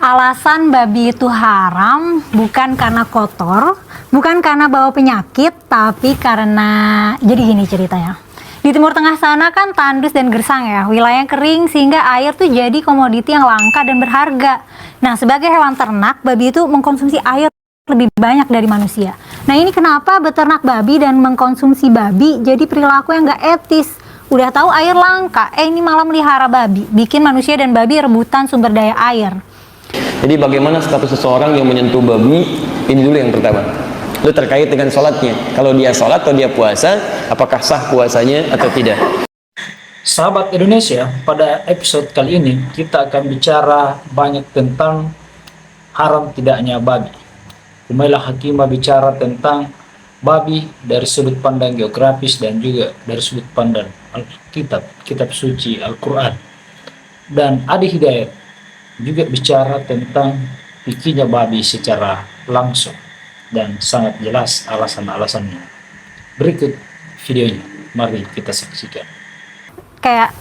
Alasan babi itu haram bukan karena kotor, bukan karena bawa penyakit, tapi karena jadi gini ceritanya. Di Timur Tengah sana kan tandus dan gersang ya, wilayah kering sehingga air tuh jadi komoditi yang langka dan berharga. Nah, sebagai hewan ternak, babi itu mengkonsumsi air lebih banyak dari manusia. Nah, ini kenapa beternak babi dan mengkonsumsi babi jadi perilaku yang gak etis. Udah tahu air langka, ini malah melihara babi, bikin manusia dan babi rebutan sumber daya air. Jadi bagaimana status seseorang yang menyentuh babi? Ini dulu yang pertama. Itu terkait dengan sholatnya. Kalau dia sholat atau dia puasa, apakah sah puasanya atau tidak? Sahabat Indonesia, pada episode kali ini kita akan bicara banyak tentang haram tidaknya babi. Umaylah Hakimah bicara tentang babi dari sudut pandang geografis dan juga dari sudut pandang Alkitab, kitab suci Al-Quran. Dan Adi Hidayat juga bicara tentang fikihnya babi secara langsung dan sangat jelas alasan-alasannya. Berikut videonya, mari kita saksikan. Kayak,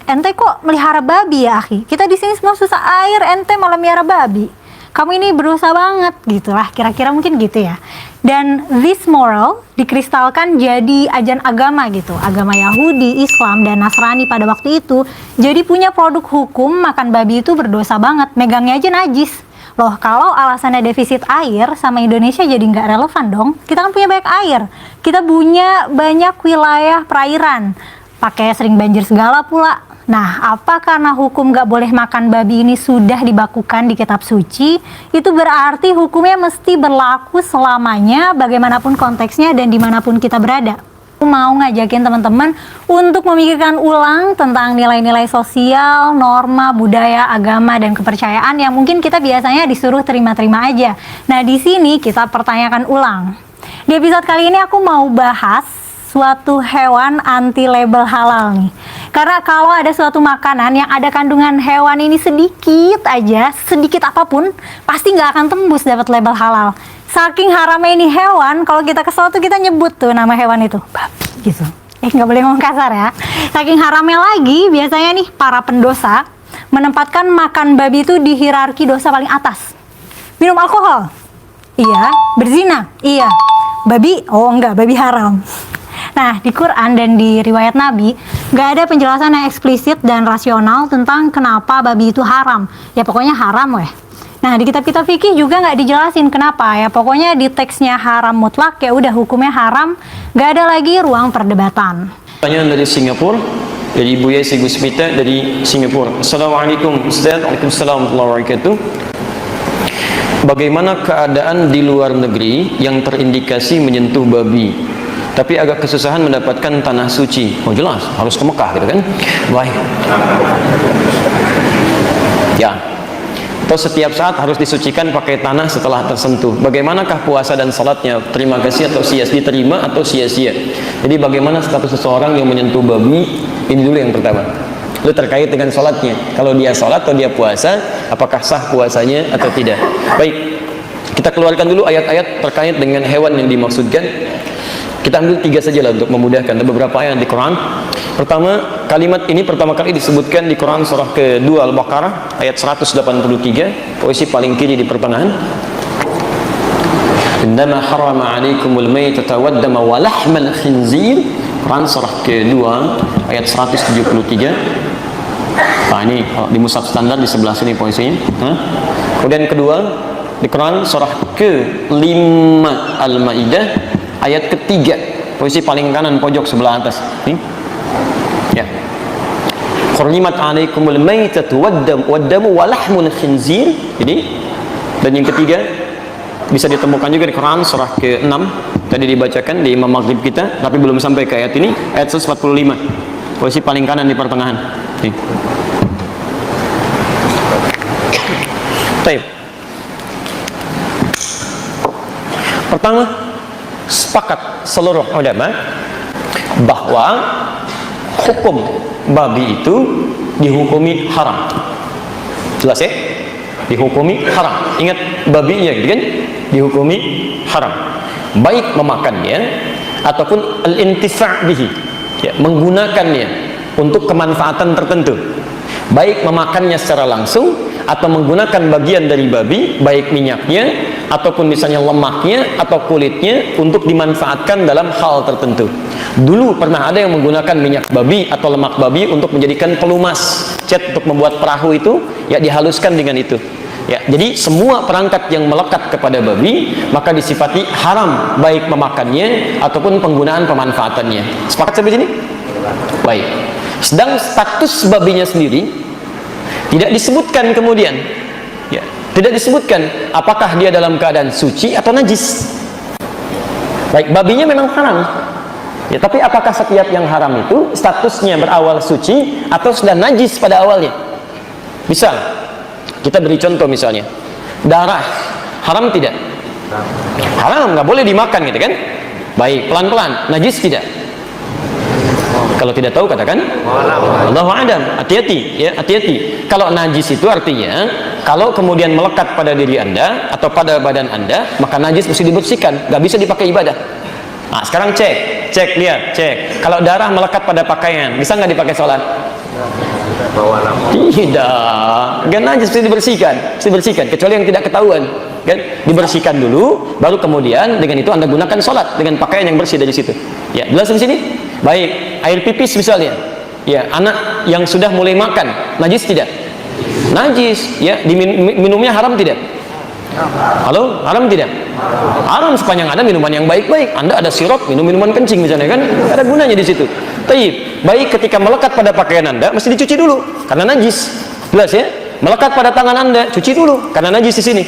ente kok melihara babi ya, akhi? Kita di sini semua susah air, ente malah melihara babi. Kamu ini berdosa banget, gitulah. Kira-kira mungkin gitu ya. Dan this moral dikristalkan jadi ajaran agama gitu. Agama Yahudi, Islam, dan Nasrani pada waktu itu. Jadi punya produk hukum makan babi itu berdosa banget. Megangnya aja najis. Loh, kalau alasannya defisit air sama Indonesia jadi nggak relevan dong. Kita kan punya banyak air. Kita punya banyak wilayah perairan. Pakai sering banjir segala pula. Nah, apa karena hukum nggak boleh makan babi ini sudah dibakukan di kitab suci? Itu berarti hukumnya mesti berlaku selamanya bagaimanapun konteksnya dan dimanapun kita berada. Mau ngajakin teman-teman untuk memikirkan ulang tentang nilai-nilai sosial, norma, budaya, agama, dan kepercayaan yang mungkin kita biasanya disuruh terima-terima aja. Nah, di sini kita pertanyakan ulang. Di episode kali ini aku mau bahas suatu hewan anti label halal nih. Karena kalau ada suatu makanan yang ada kandungan hewan ini sedikit aja, sedikit apapun, pasti nggak akan tembus dapat label halal. Saking haramnya ini hewan, kalau kita kesel tuh kita nyebut tuh nama hewan itu, babi gitu. Nggak boleh ngomong kasar ya. Saking haramnya lagi, biasanya nih para pendosa menempatkan makan babi itu di hierarki dosa paling atas. Minum alkohol? Iya. Berzina? Iya. Babi? Oh enggak, babi haram. Nah, di Quran dan di riwayat Nabi, nggak ada penjelasan yang eksplisit dan rasional tentang kenapa babi itu haram. Ya pokoknya haram weh. Nah, di kitab-kitab fikih juga nggak dijelasin kenapa ya. Pokoknya di teksnya haram mutlak, ya udah hukumnya haram, nggak ada lagi ruang perdebatan. Pertanyaan dari Singapura, dari Ibu Yesi Gusmita dari Singapura. Assalamualaikum Ustaz. Waalaikumsalam warahmatullahi wabarakatuh. Bagaimana keadaan di luar negeri yang terindikasi menyentuh babi, tapi agak kesusahan mendapatkan tanah suci? Oh jelas, harus ke Mekah gitu kan? Baik. Ya. Atau setiap saat harus disucikan pakai tanah setelah tersentuh. Bagaimanakah puasa dan salatnya? Terima kasih atau sia-sia? Diterima atau sia-sia? Jadi bagaimana status seseorang yang menyentuh babi? Ini dulu yang pertama. Itu terkait dengan salatnya. Kalau dia salat atau dia puasa, apakah sah puasanya atau tidak? Baik, kita keluarkan dulu ayat-ayat terkait dengan hewan yang dimaksudkan. Kita ambil 3 saja lah untuk memudahkan. Ada beberapa ayat di Quran. Pertama, kalimat ini pertama kali disebutkan di Quran surah ke-2 Al-Baqarah ayat 183, posisi paling kiri di pertengahan. Indama harrama 'alaikumul maytata waddama wa lahmal khinzir. Quran surah ke-2 ayat 173. Nah, ini di mushaf standar di sebelah sini posisinya. Kemudian kedua, di Quran surah ke-5 Al-Maidah ayat ketiga, posisi paling kanan pojok sebelah atas. Nih. Ya. Hurrimat 'alaikumul maitatu waddamu wa lahmul khinzir. Jadi, dan yang ketiga bisa ditemukan juga di Quran surah ke-6 tadi dibacakan di Imam Maghrib kita, tapi belum sampai ke ayat ini, ayat 145. Posisi paling kanan di pertengahan. Nih. Baik. Pertama, sepakat seluruh ulama bahwa hukum babi itu dihukumi haram. Jelas ya? Dihukumi haram. Ingat babinya gitu kan? Dihukumi haram. Baik memakannya ataupun al-intifa' bihi. Ya, menggunakannya untuk kemanfaatan tertentu. Baik memakannya secara langsung atau menggunakan bagian dari babi, baik minyaknya ataupun misalnya lemaknya atau kulitnya untuk dimanfaatkan dalam hal tertentu. Dulu pernah ada yang menggunakan minyak babi atau lemak babi untuk menjadikan pelumas, cat untuk membuat perahu itu ya dihaluskan dengan itu. Ya, jadi semua perangkat yang melekat kepada babi maka disifati haram, baik memakannya ataupun penggunaan pemanfaatannya. Sepakat sampai sini? Baik. Sedang status babinya sendiri tidak disebutkan kemudian. Ya, tidak disebutkan apakah dia dalam keadaan suci atau najis. Baik, babinya memang haram. Ya, tapi apakah setiap yang haram itu statusnya berawal suci atau sudah najis pada awalnya? Misal, kita beri contoh misalnya, darah haram tidak? Haram, nggak boleh dimakan gitu kan? Baik, pelan-pelan, najis tidak? Kalau tidak tahu katakan Allahu a'lam. Hati-hati ya, hati-hati. Kalau najis itu artinya kalau kemudian melekat pada diri Anda atau pada badan Anda, maka najis mesti dibersihkan, nggak bisa dipakai ibadah. Nah, sekarang cek, lihat, cek. Kalau darah melekat pada pakaian, bisa nggak dipakai sholat? Tidak, kan najis mesti dibersihkan, kecuali yang tidak ketahuan, kan? Dibersihkan dulu, baru kemudian dengan itu Anda gunakan sholat dengan pakaian yang bersih dari situ. Ya, jelas di sini? Baik, air pipis misalnya, ya anak yang sudah mulai makan, najis tidak? Najis, ya minumnya haram tidak? Halo, haram tidak? Haram sepanjang ada minuman yang baik-baik. Anda ada sirup, minum minuman kencing misalnya kan, ada gunanya di situ. Taib, baik ketika melekat pada pakaian Anda mesti dicuci dulu karena najis. Jelas ya? Melekat pada tangan Anda, cuci dulu karena najis di sini.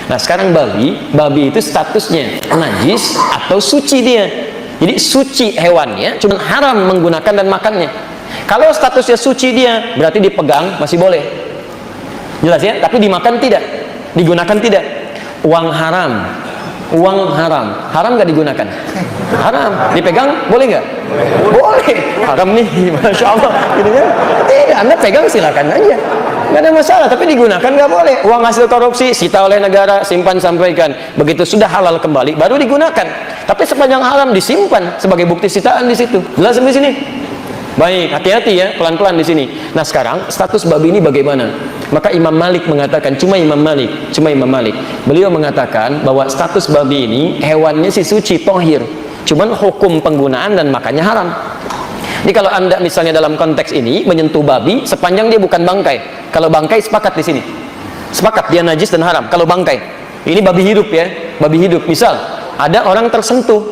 Nah, sekarang babi itu statusnya najis atau suci dia. Jadi suci hewannya, cuma haram menggunakan dan makannya. Kalau statusnya suci dia, berarti dipegang masih boleh. Jelas ya? Tapi dimakan tidak, digunakan tidak. Uang haram, haram nggak digunakan? Haram. Dipegang boleh nggak? Boleh. Haram nih, masya Allah. Gitu kan? Tidak, Anda pegang silakan aja. Nggak ada masalah, tapi digunakan nggak boleh. Uang hasil korupsi sita oleh negara, simpan sampaikan. Begitu sudah halal kembali, baru digunakan. Tapi sepanjang haram disimpan sebagai bukti sitaan di situ. Jelas sampai sini? Baik, hati-hati ya, pelan-pelan di sini. Nah, sekarang status babi ini bagaimana? Maka Imam Malik mengatakan, cuma Imam Malik. Beliau mengatakan bahwa status babi ini hewannya si suci, tohir. Cuman hukum penggunaan dan makannya haram. Jadi kalau Anda misalnya dalam konteks ini menyentuh babi sepanjang dia bukan bangkai. Kalau bangkai sepakat di sini. Sepakat dia najis dan haram. Kalau bangkai, ini babi hidup ya, babi hidup. Misal ada orang tersentuh,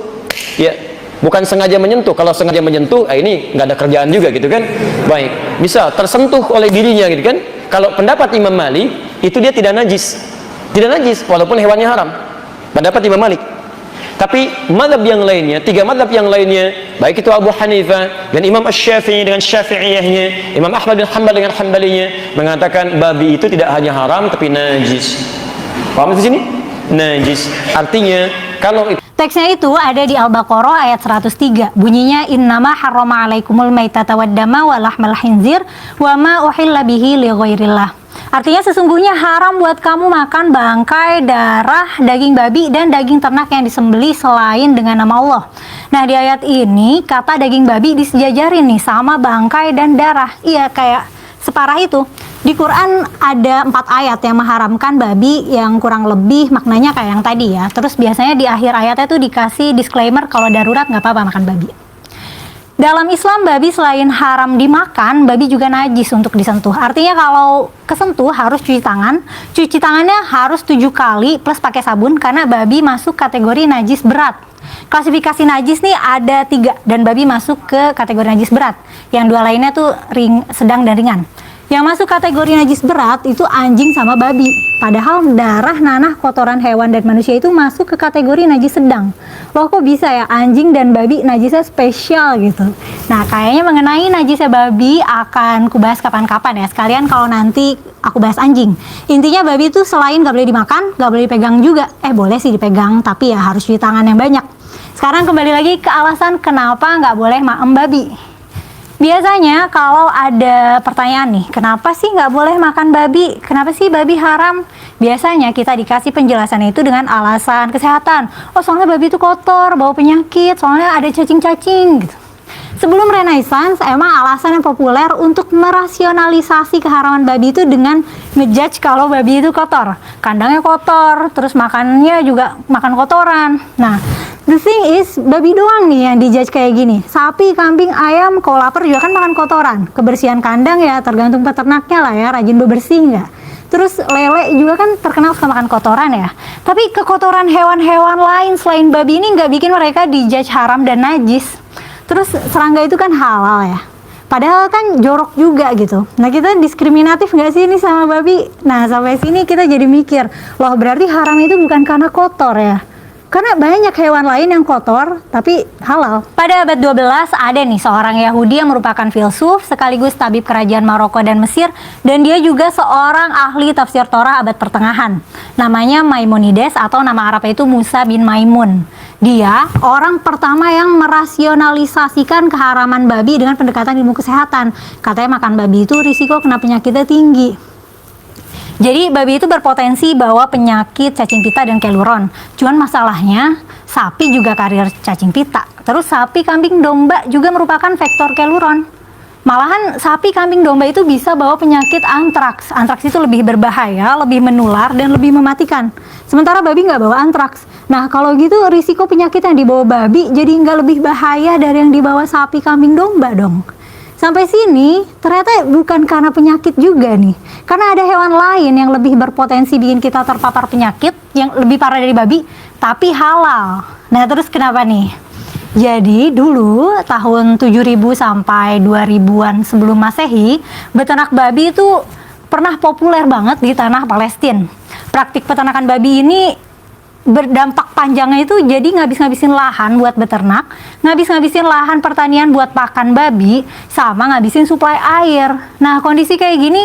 ya bukan sengaja menyentuh. Kalau sengaja menyentuh, ini nggak ada kerjaan juga gitu kan. Baik, misal tersentuh oleh dirinya gitu kan. Kalau pendapat Imam Malik itu dia tidak najis, walaupun hewannya haram. Pendapat Imam Malik. Tapi mazhab yang lainnya, 3 mazhab yang lainnya, baik itu Abu Hanifah dan Imam Asy-Syafi'i dengan Syafi'iyahnya, Imam Ahmad bin Hanbal dengan Hanbalinya, mengatakan babi itu tidak hanya haram tapi najis. Paham di sini? Najis. Artinya kalau itu Teksnya itu ada di Al-Baqarah ayat 103. Bunyinya innama harrama alaikumul maitata waddama wa lahmal khinzir wa ma uhilla bihi li ghairillah. Artinya sesungguhnya haram buat kamu makan bangkai, darah, daging babi dan daging ternak yang disembelih selain dengan nama Allah. Nah, di ayat ini kata daging babi disejajarin nih sama bangkai dan darah. Iya, kayak separah itu. Di Quran ada 4 ayat yang mengharamkan babi yang kurang lebih maknanya kayak yang tadi ya. Terus biasanya di akhir ayatnya tuh dikasih disclaimer kalau darurat nggak apa-apa makan babi. Dalam Islam babi selain haram dimakan, babi juga najis untuk disentuh. Artinya kalau kesentuh harus cuci tangan. Cuci tangannya harus 7 kali plus pakai sabun karena babi masuk kategori najis berat. Klasifikasi najis nih ada 3 dan babi masuk ke kategori najis berat. Yang 2 lainnya tuh sedang dan ringan. Yang masuk kategori najis berat itu anjing sama babi. Padahal darah, nanah, kotoran hewan dan manusia itu masuk ke kategori najis sedang. Loh kok bisa ya anjing dan babi najisnya spesial gitu. Nah kayaknya mengenai najisnya babi akan kubahas kapan-kapan ya. Sekalian kalau nanti aku bahas anjing. Intinya babi itu selain gak boleh dimakan, gak boleh dipegang juga. Boleh sih dipegang tapi ya harus cuci tangan yang banyak. Sekarang kembali lagi ke alasan kenapa gak boleh maem babi. Biasanya kalau ada pertanyaan nih, kenapa sih nggak boleh makan babi? Kenapa sih babi haram? Biasanya kita dikasih penjelasan itu dengan alasan kesehatan. Oh soalnya babi itu kotor, bawa penyakit, soalnya ada cacing-cacing gitu. Sebelum Renaissance, emang alasan yang populer untuk merasionalisasi keharaman babi itu dengan ngejudge kalau babi itu kotor. Kandangnya kotor, terus makannya juga makan kotoran. Nah, the thing is, babi doang nih yang dijudge kayak gini. Sapi, kambing, ayam, kalau lapar juga kan makan kotoran. Kebersihan kandang ya tergantung peternaknya lah ya, rajin bebersih nggak. Terus lele juga kan terkenal suka makan kotoran ya. Tapi kekotoran hewan-hewan lain selain babi ini nggak bikin mereka dijudge haram dan najis. Terus serangga itu kan halal ya. Padahal kan jorok juga gitu. Nah, kita diskriminatif nggak sih ini sama babi? Nah, sampai sini kita jadi mikir, loh berarti haram itu bukan karena kotor ya. Karena banyak hewan lain yang kotor, tapi halal. Pada abad 12 ada nih seorang Yahudi yang merupakan filsuf, sekaligus tabib kerajaan Maroko dan Mesir, dan dia juga seorang ahli tafsir Torah abad pertengahan. Namanya Maimonides atau nama Arabnya itu Musa bin Maimun. Dia orang pertama yang merasionalisasikan keharaman babi dengan pendekatan ilmu kesehatan. Katanya makan babi itu risiko kena penyakitnya tinggi. Jadi babi itu berpotensi bawa penyakit cacing pita dan keluron. Cuman masalahnya sapi juga karier cacing pita. Terus sapi, kambing, domba juga merupakan vektor keluron. Malahan sapi, kambing, domba itu bisa bawa penyakit antraks. Antraks itu lebih berbahaya, lebih menular, dan lebih mematikan. Sementara babi nggak bawa antraks. Nah, kalau gitu risiko penyakit yang dibawa babi jadi nggak lebih bahaya dari yang dibawa sapi, kambing, domba dong. Sampai sini ternyata bukan karena penyakit juga nih. Karena ada hewan lain yang lebih berpotensi bikin kita terpapar penyakit yang lebih parah dari babi, tapi halal. Nah, terus kenapa nih? Jadi dulu tahun 7000 sampai 2000-an sebelum Masehi, beternak babi itu pernah populer banget di tanah Palestina. Praktik peternakan babi ini berdampak panjangnya itu jadi ngabis-ngabisin lahan buat beternak, ngabis-ngabisin lahan pertanian buat pakan babi, sama ngabisin suplai air. Nah, kondisi kayak gini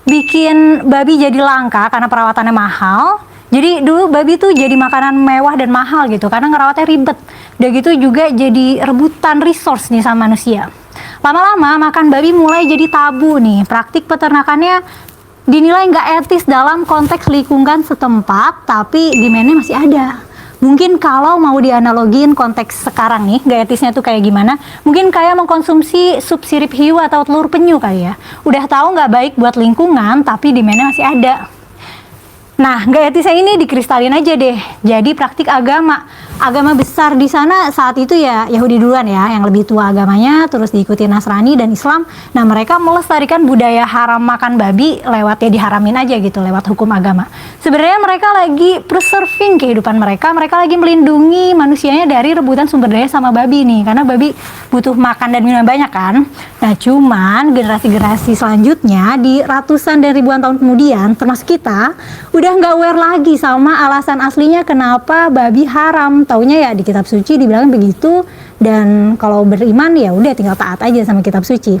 bikin babi jadi langka karena perawatannya mahal. Jadi dulu babi tuh jadi makanan mewah dan mahal gitu karena ngerawatnya ribet. Udah gitu juga jadi rebutan resource nih sama manusia. Lama-lama makan babi mulai jadi tabu nih. Praktik peternakannya dinilai nggak etis dalam konteks lingkungan setempat, tapi demand-nya masih ada. Mungkin kalau mau dianalogin konteks sekarang nih, nggak etisnya tuh kayak gimana? Mungkin kayak mengkonsumsi sup sirip hiu atau telur penyu kali ya. Udah tahu nggak baik buat lingkungan, tapi demand-nya masih ada. Nah, nggak etisnya ini dikristalin aja deh. Jadi praktik agama besar di sana saat itu ya Yahudi duluan ya, yang lebih tua agamanya, terus diikuti Nasrani dan Islam. Nah, mereka melestarikan budaya haram makan babi lewat ya diharamin aja gitu, lewat hukum agama. Sebenarnya mereka lagi preserving kehidupan mereka lagi melindungi manusianya dari rebutan sumber daya sama babi nih, karena babi butuh makan dan minum banyak kan. Nah, cuman generasi-generasi selanjutnya di ratusan dan ribuan tahun kemudian, termasuk kita, udah nggak aware lagi sama alasan aslinya kenapa babi haram. Taunya ya di kitab suci dibilang begitu, dan kalau beriman ya udah tinggal taat aja sama kitab suci.